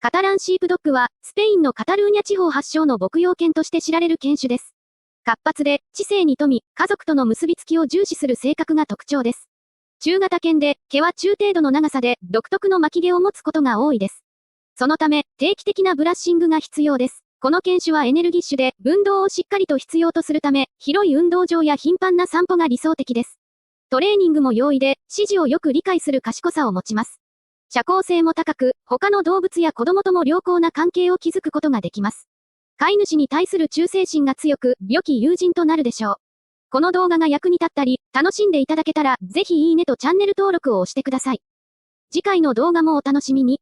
カタランシープドッグは、スペインのカタルーニャ地方発祥の牧羊犬として知られる犬種です。活発で、知性に富み、家族との結びつきを重視する性格が特徴です。中型犬で、毛は中程度の長さで、独特の巻き毛を持つことが多いです。そのため、定期的なブラッシングが必要です。この犬種はエネルギッシュで、運動をしっかりと必要とするため、広い運動場や頻繁な散歩が理想的です。トレーニングも容易で、指示をよく理解する賢さを持ちます。社交性も高く、他の動物や子供とも良好な関係を築くことができます。飼い主に対する忠誠心が強く、良き友人となるでしょう。この動画が役に立ったり、楽しんでいただけたら、ぜひいいねとチャンネル登録を押してください。次回の動画もお楽しみに。